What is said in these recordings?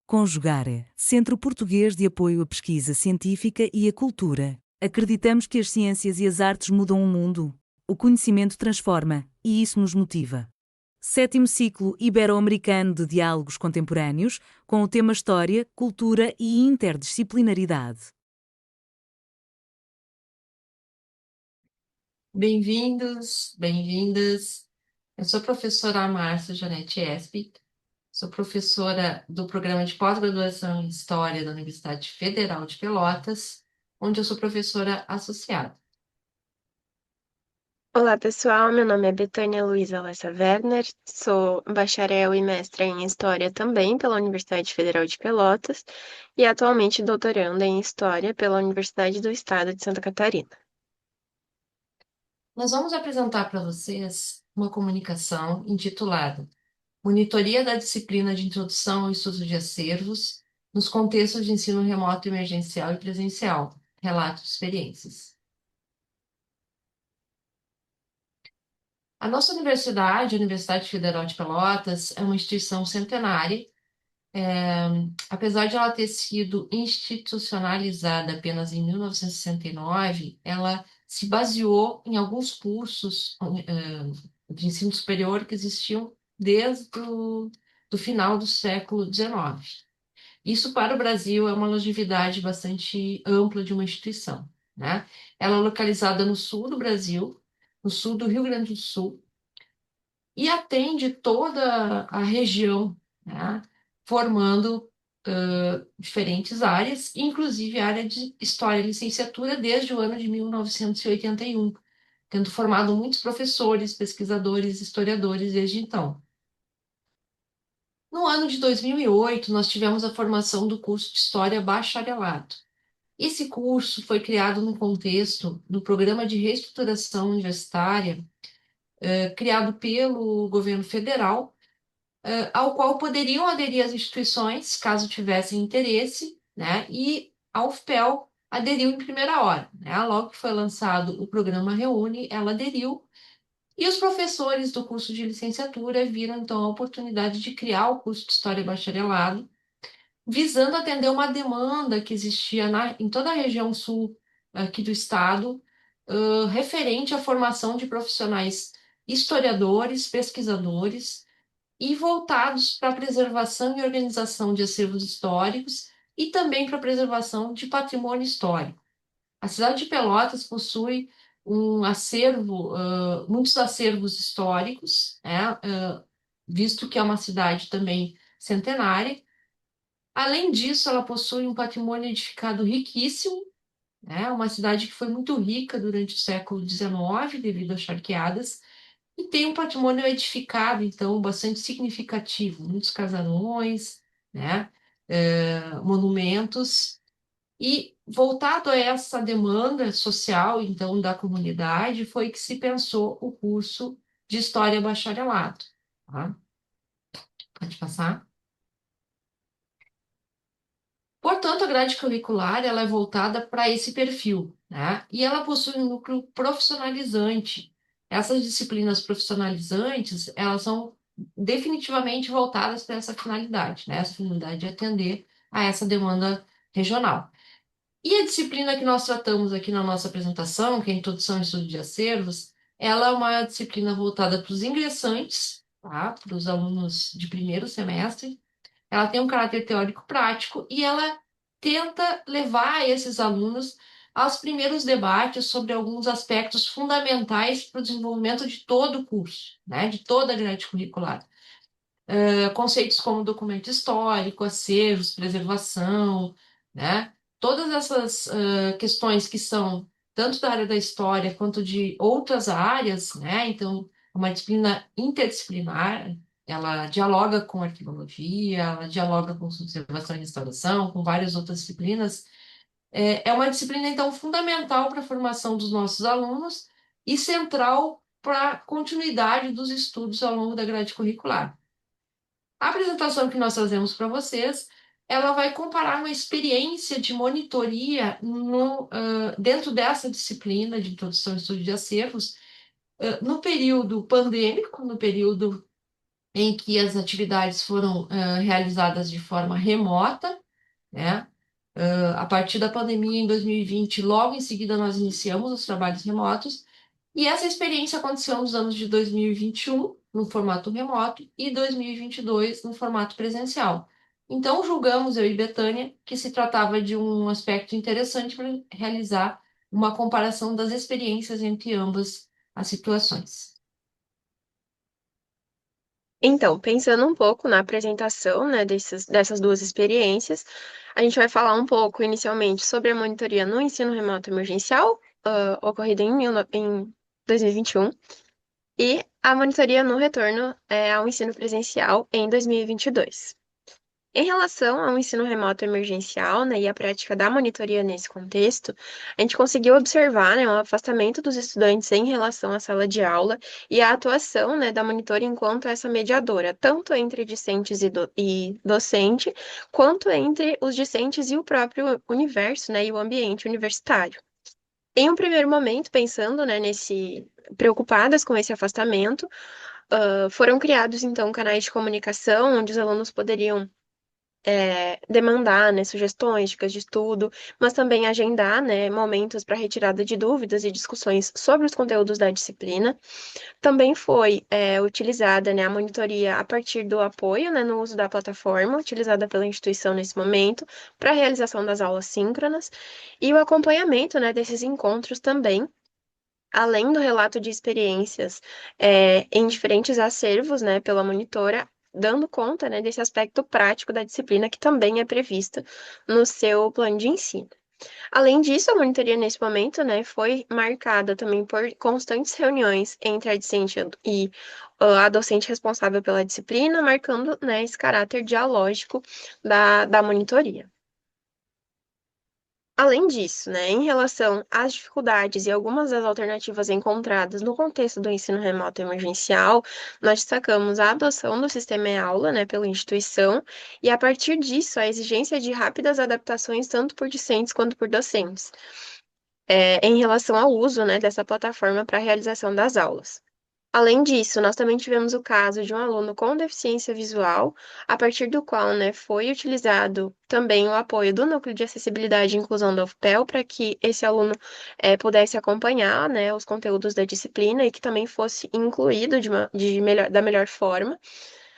Conjugare, Centro Português de Apoio à Pesquisa Científica e à Cultura. Acreditamos que as ciências e as artes mudam o mundo. O conhecimento transforma, e isso nos motiva. Sétimo ciclo ibero-americano de diálogos contemporâneos, com o tema História, Cultura e Interdisciplinaridade. Bem-vindos, bem-vindas. Eu sou a professora Márcia Janete Espig, sou professora do programa de pós-graduação em História da Universidade Federal de Pelotas, onde eu sou professora associada. Olá, pessoal. Meu nome é Betânia Luiza Lessa Werner, sou bacharel e mestra em História também pela Universidade Federal de Pelotas e atualmente doutoranda em História pela Universidade do Estado de Santa Catarina. Nós vamos apresentar para vocês uma comunicação intitulada Monitoria da disciplina de Introdução ao Estudo de Acervos nos contextos de ensino remoto emergencial e presencial, relatos de experiências. A nossa universidade, a Universidade Federal de Pelotas, é uma instituição centenária. Apesar de ela ter sido institucionalizada apenas em 1969, ela se baseou em alguns cursos de ensino superior que existiam desde do final do século XIX. Isso para o Brasil é uma longevidade bastante ampla de uma instituição, né? Ela é localizada no sul do Brasil, no sul do Rio Grande do Sul, e atende toda a região, né, formando diferentes áreas, inclusive a área de História e Licenciatura desde o ano de 1981, tendo formado muitos professores, pesquisadores, historiadores desde então. No ano de 2008, nós tivemos a formação do curso de História Bacharelado. Esse curso foi criado no contexto do Programa de Reestruturação Universitária, criado pelo governo federal, ao qual poderiam aderir as instituições, caso tivessem interesse, né? E a UFPEL aderiu em primeira hora, né? Logo que foi lançado o programa Reúne, ela aderiu, e os professores do curso de licenciatura viram, então, a oportunidade de criar o curso de História e Bacharelado, visando atender uma demanda que existia em toda a região sul aqui do estado, referente à formação de profissionais historiadores, pesquisadores, e voltados para a preservação e organização de acervos históricos e também para a preservação de patrimônio histórico. A cidade de Pelotas possui um acervo, muitos acervos históricos, né, visto que é uma cidade também centenária. Além disso, ela possui um patrimônio edificado riquíssimo, né, uma cidade que foi muito rica durante o século XIX devido às charqueadas, e tem um patrimônio edificado, então, bastante significativo, muitos casarões, né, monumentos, e voltado a essa demanda social, então, da comunidade, foi que se pensou o curso de História Bacharelado. Tá? Pode passar. Portanto, a grade curricular ela é voltada para esse perfil, né? E ela possui um núcleo profissionalizante. Essas disciplinas profissionalizantes, elas são definitivamente voltadas para essa finalidade, né? Essa finalidade de atender a essa demanda regional. E a disciplina que nós tratamos aqui na nossa apresentação, que é a Introdução ao Estudo de Acervos, ela é uma disciplina voltada para os ingressantes, tá? Para os alunos de primeiro semestre. Ela tem um caráter teórico prático e ela tenta levar esses alunos aos primeiros debates sobre alguns aspectos fundamentais para o desenvolvimento de todo o curso, né, de toda a grade curricular. Conceitos como documento histórico, acervos, preservação, né, todas essas questões que são tanto da área da história quanto de outras áreas, né, então, é uma disciplina interdisciplinar. Ela dialoga com arqueologia, ela dialoga com conservação e restauração, com várias outras disciplinas. É uma disciplina, então, fundamental para a formação dos nossos alunos e central para a continuidade dos estudos ao longo da grade curricular. A apresentação que nós trazemos para vocês, ela vai comparar uma experiência de monitoria dentro dessa disciplina de introdução e estudo de acervos, no período pandêmico, no período em que as atividades foram realizadas de forma remota, né? A partir da pandemia em 2020, logo em seguida nós iniciamos os trabalhos remotos, e essa experiência aconteceu nos anos de 2021, no formato remoto, e 2022, no formato presencial. Então, julgamos, eu e Betânia, que se tratava de um aspecto interessante para realizar uma comparação das experiências entre ambas as situações. Então, pensando um pouco na apresentação, né, dessas duas experiências, a gente vai falar um pouco inicialmente sobre a monitoria no ensino remoto emergencial, ocorrida em 2021, e a monitoria no retorno, ao ensino presencial em 2022. Em relação ao ensino remoto emergencial, né, e a prática da monitoria nesse contexto, a gente conseguiu observar, né, o afastamento dos estudantes em relação à sala de aula e a atuação, né, da monitora enquanto essa mediadora, tanto entre discentes e docente, quanto entre os discentes e o próprio universo, né, e o ambiente universitário. Em um primeiro momento, pensando, né, preocupadas com esse afastamento, foram criados então canais de comunicação onde os alunos poderiam demandar, né, sugestões, dicas de estudo, mas também agendar, né, momentos para retirada de dúvidas e discussões sobre os conteúdos da disciplina. Também foi utilizada, né, a monitoria a partir do apoio, né, no uso da plataforma utilizada pela instituição nesse momento para a realização das aulas síncronas e o acompanhamento, né, desses encontros também. Além do relato de experiências em diferentes acervos, né, pela monitora, dando conta, né, desse aspecto prático da disciplina que também é prevista no seu plano de ensino. Além disso, a monitoria nesse momento, né, foi marcada também por constantes reuniões entre a discente e a docente responsável pela disciplina, marcando, né, esse caráter dialógico da monitoria. Além disso, né, em relação às dificuldades e algumas das alternativas encontradas no contexto do ensino remoto emergencial, nós destacamos a adoção do sistema e-aula, né, pela instituição, e a partir disso, a exigência de rápidas adaptações tanto por discentes quanto por docentes, em relação ao uso, né, dessa plataforma para a realização das aulas. Além disso, nós também tivemos o caso de um aluno com deficiência visual, a partir do qual, né, foi utilizado também o apoio do Núcleo de Acessibilidade e Inclusão da UFPEL para que esse aluno pudesse acompanhar, né, os conteúdos da disciplina e que também fosse incluído da melhor forma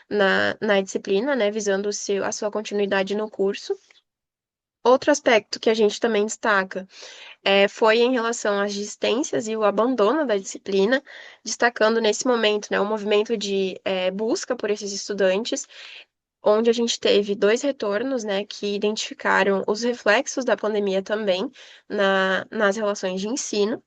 na disciplina, né, visando a sua continuidade no curso. Outro aspecto que a gente também destaca foi em relação às desistências e o abandono da disciplina, destacando nesse momento, né, o movimento de busca por esses estudantes, onde a gente teve dois retornos, né, que identificaram os reflexos da pandemia também nas relações de ensino.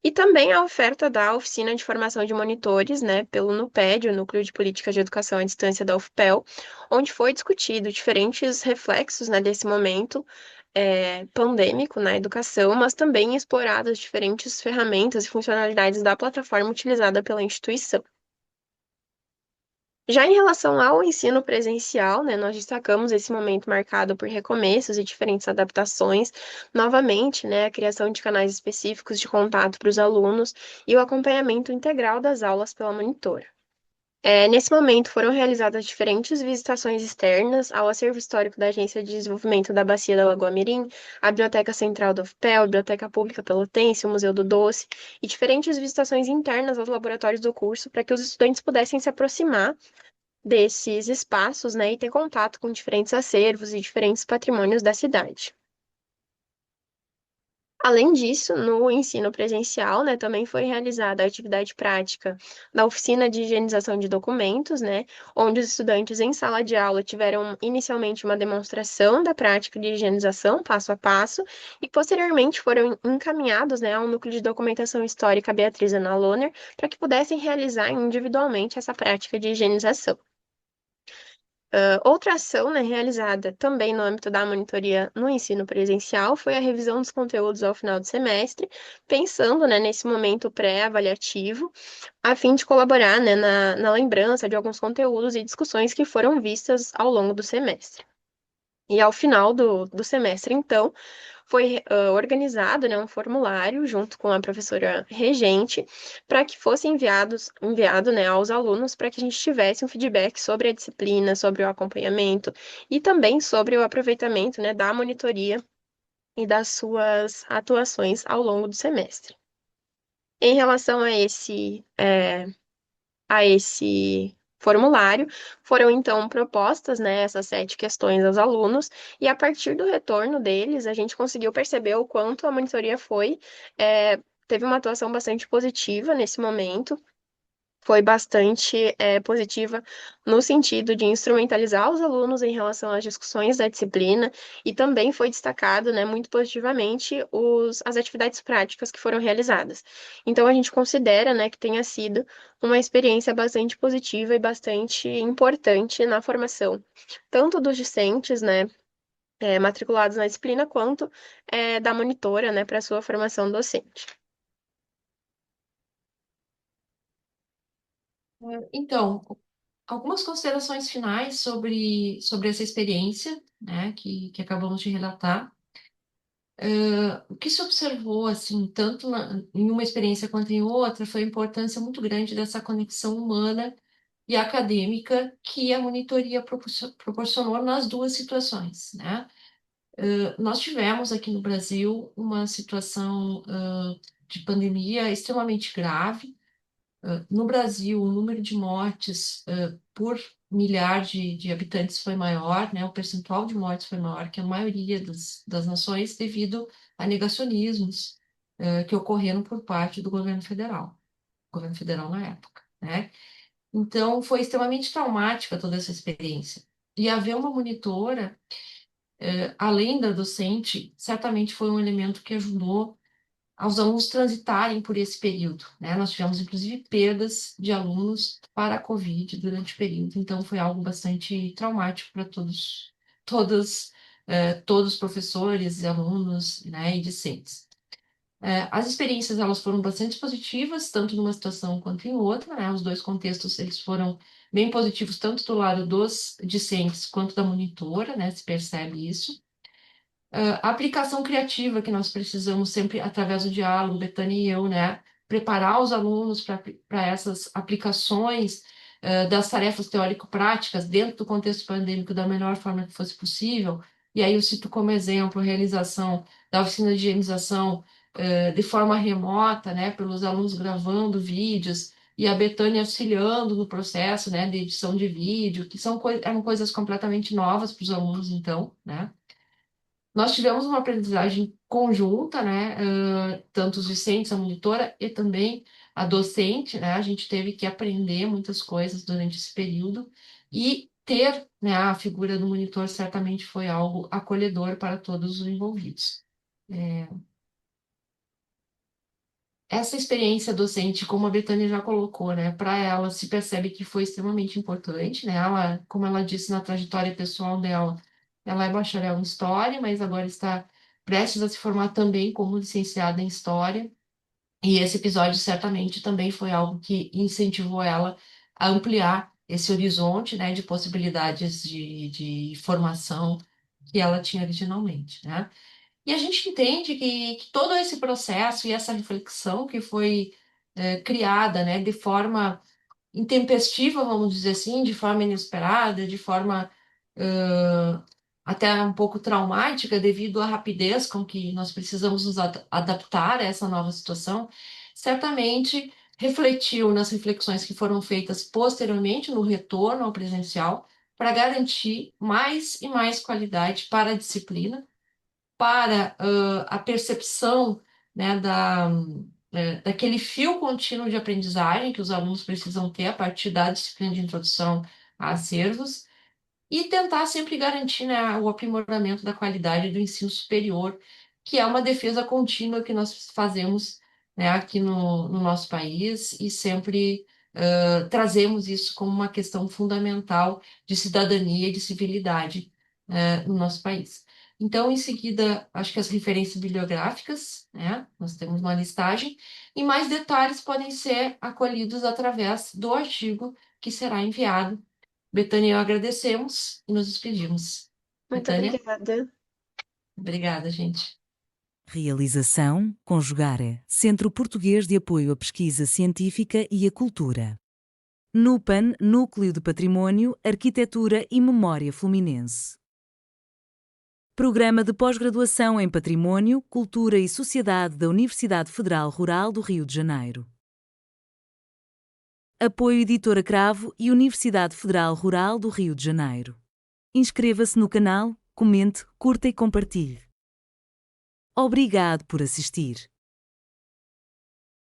E também a oferta da oficina de formação de monitores, né, pelo NUPED, o Núcleo de Políticas de Educação à Distância da UFPEL, onde foi discutido diferentes reflexos, né, desse momento pandêmico na educação, mas também exploradas diferentes ferramentas e funcionalidades da plataforma utilizada pela instituição. Já em relação ao ensino presencial, né, nós destacamos esse momento marcado por recomeços e diferentes adaptações, novamente, né, a criação de canais específicos de contato para os alunos e o acompanhamento integral das aulas pela monitora. Nesse momento, foram realizadas diferentes visitações externas ao acervo histórico da Agência de Desenvolvimento da Bacia da Lagoa Mirim, a Biblioteca Central da UFPEL, a Biblioteca Pública Pelotense, o Museu do Doce, e diferentes visitações internas aos laboratórios do curso para que os estudantes pudessem se aproximar desses espaços, né, e ter contato com diferentes acervos e diferentes patrimônios da cidade. Além disso, no ensino presencial, né, também foi realizada a atividade prática da oficina de higienização de documentos, né, onde os estudantes em sala de aula tiveram inicialmente uma demonstração da prática de higienização passo a passo e posteriormente foram encaminhados, né, ao núcleo de documentação histórica Beatriz Ana Lohner para que pudessem realizar individualmente essa prática de higienização. Outra ação, né, realizada também no âmbito da monitoria no ensino presencial foi a revisão dos conteúdos ao final do semestre, pensando, né, nesse momento pré-avaliativo, a fim de colaborar, né, na lembrança de alguns conteúdos e discussões que foram vistas ao longo do semestre. E ao final do semestre, então, foi organizado, né, um formulário junto com a professora regente para que fosse enviado, né, aos alunos para que a gente tivesse um feedback sobre a disciplina, sobre o acompanhamento e também sobre o aproveitamento, né, da monitoria e das suas atuações ao longo do semestre. Em relação a esse formulário, foram então propostas, né, essas 7 questões aos alunos, e a partir do retorno deles, a gente conseguiu perceber o quanto a monitoria teve uma atuação bastante positiva nesse momento, foi bastante positiva no sentido de instrumentalizar os alunos em relação às discussões da disciplina e também foi destacado, né, muito positivamente as atividades práticas que foram realizadas. Então a gente considera, né, que tenha sido uma experiência bastante positiva e bastante importante na formação, tanto dos discentes, né, matriculados na disciplina, quanto da monitora, né, para sua formação docente. Então, algumas considerações finais sobre essa experiência, né, que acabamos de relatar. O que se observou, assim, tanto em uma experiência quanto em outra, foi a importância muito grande dessa conexão humana e acadêmica que a monitoria proporcionou nas duas situações, né? Nós tivemos aqui no Brasil uma situação, de pandemia extremamente grave. No Brasil, o número de mortes, por milhar de habitantes foi maior, né? O percentual de mortes foi maior que a maioria das nações devido a negacionismos, que ocorreram por parte do governo federal na época, né? Então, foi extremamente traumática toda essa experiência. E haver uma monitora, além da docente, certamente foi um elemento que ajudou aos alunos transitarem por esse período, né? Nós tivemos, inclusive, perdas de alunos para a Covid durante o período, então foi algo bastante traumático para todos os professores e alunos, né, e discentes. As experiências, elas foram bastante positivas, tanto numa situação quanto em outra, né? Os dois contextos, eles foram bem positivos, tanto do lado dos discentes quanto da monitora, né? Se percebe isso. A aplicação criativa que nós precisamos sempre, através do diálogo, Betânia e eu, né? Preparar os alunos para essas aplicações das tarefas teórico-práticas dentro do contexto pandêmico da melhor forma que fosse possível. E aí eu cito como exemplo a realização da oficina de higienização de forma remota, né? Pelos alunos gravando vídeos e a Betânia auxiliando no processo, né? De edição de vídeo, que eram coisas completamente novas para os alunos, então, né? Nós tivemos uma aprendizagem conjunta, né? Tanto os discentes, a monitora e também a docente, né? A gente teve que aprender muitas coisas durante esse período e ter, né, a figura do monitor certamente foi algo acolhedor para todos os envolvidos. Essa experiência docente, como a Betânia já colocou, né, para ela se percebe que foi extremamente importante, né? Ela, como ela disse na trajetória pessoal dela, ela é bacharel em História, mas agora está prestes a se formar também como licenciada em História. E esse episódio certamente também foi algo que incentivou ela a ampliar esse horizonte, né, de possibilidades de formação que ela tinha originalmente, né? E a gente entende que todo esse processo e essa reflexão que foi criada, né, de forma intempestiva, vamos dizer assim, de forma inesperada, de forma ãh, até um pouco traumática, devido à rapidez com que nós precisamos nos adaptar a essa nova situação, certamente refletiu nas reflexões que foram feitas posteriormente no retorno ao presencial, para garantir mais e mais qualidade para a disciplina, para a percepção, né, daquele fio contínuo de aprendizagem que os alunos precisam ter a partir da disciplina de introdução a acervos, e tentar sempre garantir, né, o aprimoramento da qualidade do ensino superior, que é uma defesa contínua que nós fazemos, né, aqui no nosso país e sempre trazemos isso como uma questão fundamental de cidadania e de civilidade, no nosso país. Então, em seguida, acho que as referências bibliográficas, né, nós temos uma listagem, e mais detalhes podem ser acolhidos através do artigo que será enviado. Betânia, eu agradecemos e nos despedimos. Muito Betânia, obrigada. obrigada, gente. Realização, Conjugare, Centro Português de Apoio à Pesquisa Científica e à Cultura. NUPAN, Núcleo de Património, Arquitetura e Memória Fluminense. Programa de Pós-Graduação em Património, Cultura e Sociedade da Universidade Federal Rural do Rio de Janeiro. Apoio Editora Cravo e Universidade Federal Rural do Rio de Janeiro. Inscreva-se no canal, comente, curta e compartilhe. Obrigado por assistir.